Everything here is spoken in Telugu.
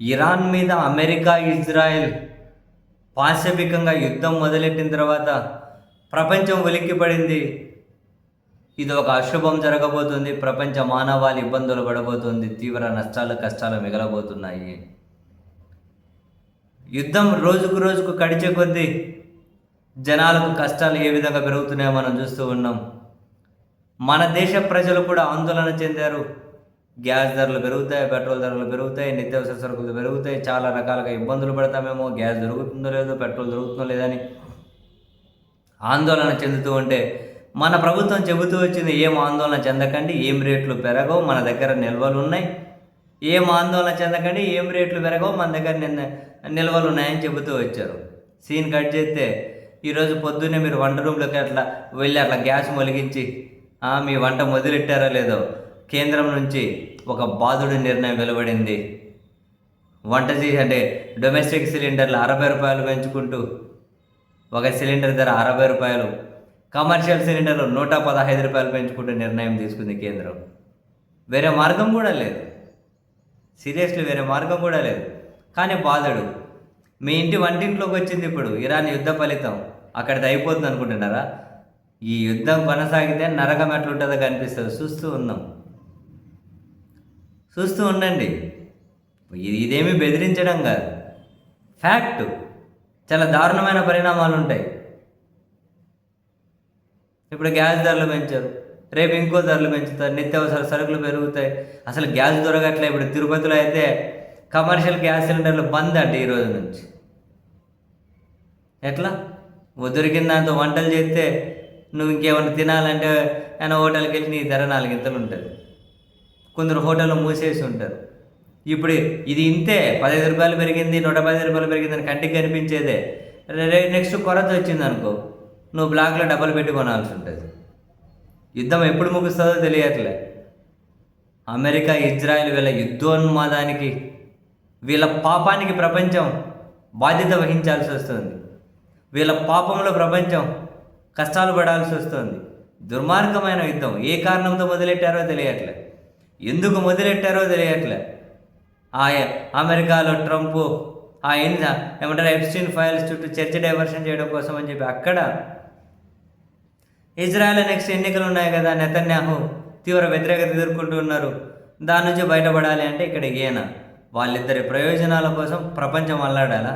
ఇరాన్ మీద అమెరికా, ఇజ్రాయెల్ పాశవికంగా యుద్ధం మొదలెట్టిన తర్వాత ప్రపంచం ఉలిక్కిపడింది. ఇది ఒక అశుభం జరగబోతుంది. ప్రపంచ మానవాళి ఇబ్బందులు పడబోతుంది. తీవ్ర నష్టాలు, కష్టాలు మిగలబోతున్నాయి. యుద్ధం రోజుకు రోజుకు కడిచే కొద్దీ జనాలకు కష్టాలు ఏ విధంగా పెరుగుతున్నాయో మనం చూస్తూ ఉన్నాం. మన దేశ ప్రజలు కూడా ఆందోళన చెందారు. గ్యాస్ ధరలు పెరుగుతాయి, పెట్రోల్ ధరలు పెరుగుతాయి, నిత్యావసర సరుకులు పెరుగుతాయి, చాలా రకాలుగా ఇబ్బందులు పడతామేమో, గ్యాస్ దొరుకుతుందో లేదో, పెట్రోల్ దొరుకుతుందో లేదని ఆందోళన చెందుతూ ఉంటే మన ప్రభుత్వం చెబుతూ వచ్చింది, ఏం ఆందోళన చెందకండి, ఏం రేట్లు పెరగవు, మన దగ్గర నిల్వలు ఉన్నాయి. ఏం ఆందోళన చెందకండి, ఏం రేట్లు పెరగవు, మన దగ్గర నిల్వలు ఉన్నాయని చెబుతూ వచ్చారు. సీన్ కట్ చేస్తే ఈరోజు పొద్దున్నే మీరు వంట రూమ్లోకి అట్లా వెళ్ళి అట్లా గ్యాస్ మొలిగించి మీ వంట మొదలెట్టారో లేదో, కేంద్రం నుంచి ఒక బాధుడి నిర్ణయం వెలువడింది. వంట చేసి అంటే డొమెస్టిక్ సిలిండర్లు 60 రూపాయలు పెంచుకుంటూ ఒక సిలిండర్ ధర 60 రూపాయలు, కమర్షియల్ సిలిండర్లు 115 రూపాయలు పెంచుకుంటూ నిర్ణయం తీసుకుంది కేంద్రం. వేరే మార్గం కూడా లేదు, సీరియస్లీ వేరే మార్గం కూడా లేదు. కానీ బాధుడు మీ ఇంటి వంటింట్లోకి వచ్చింది. ఇప్పుడు ఇరాన్ యుద్ధ ఫలితం అక్కడిది అయిపోతుంది అనుకుంటున్నారా? ఈ యుద్ధం కొనసాగితే నరకం ఎట్లుంటుందో కనిపిస్తుంది. చూస్తూ ఉండండి. ఇదేమీ బెదిరించడం కాదు, ఫ్యాక్ట్. చాలా దారుణమైన పరిణామాలు ఉంటాయి. ఇప్పుడు గ్యాస్ ధరలు పెంచారు, రేపు ఇంకో ధరలు పెంచుతారు, నిత్యావసర సరుకులు పెరుగుతాయి. అసలు గ్యాస్ దొరకట్లే. ఇప్పుడు తిరుపతిలో అయితే కమర్షియల్ గ్యాస్ సిలిండర్లు బంద్ అంటే ఈ రోజు నుంచి. ఎట్లా దొరికిన దాంతో వంటలు చేస్తే నువ్వు ఇంకేమైనా తినాలంటే ఏమైనా హోటల్కి వెళ్ళి నీ ధర 4 ఇంతలు ఉంటుంది. కొందరు హోటల్లో మూసేసి ఉంటారు. ఇప్పుడు ఇది ఇంతే, 15 రూపాయలు పెరిగింది, 110 రూపాయలు పెరిగింది అని కంటికి కనిపించేదే. నెక్స్ట్ కొరత వచ్చింది అనుకో, నువ్వు బ్లాక్లో డబ్బులు పెట్టి కొనాల్సి ఉంటుంది. యుద్ధం ఎప్పుడు ముగుస్తుందో తెలియట్లే. అమెరికా, ఇజ్రాయెల్ వీళ్ళ యుద్ధోన్మాదానికి, వీళ్ళ పాపానికి ప్రపంచం బాధ్యత వహించాల్సి వస్తుంది. వీళ్ళ పాపంలో ప్రపంచం కష్టాలు పడాల్సి వస్తుంది. దుర్మార్గమైన యుద్ధం. ఏ కారణంతో మొదలెట్టారో తెలియట్లే, ఎందుకు మొదలెట్టారో తెలియట్లే. అమెరికాలో ట్రంప్ ఏమంటారు ఎప్స్టీన్ ఫైల్స్ చుట్టూ చర్చ డైవర్షన్ చేయడం కోసం అని చెప్పి అక్కడ, ఇజ్రాయెల్ నెక్స్ట్ ఎన్నికలు ఉన్నాయి కదా, నెతన్యాహు తీవ్ర వ్యతిరేకత ఎదుర్కొంటూ ఉన్నారు. దాని నుంచి బయటపడాలి అంటే ఇక్కడ ఈయన వాళ్ళిద్దరి ప్రయోజనాల కోసం ప్రపంచం అల్లాడాలా?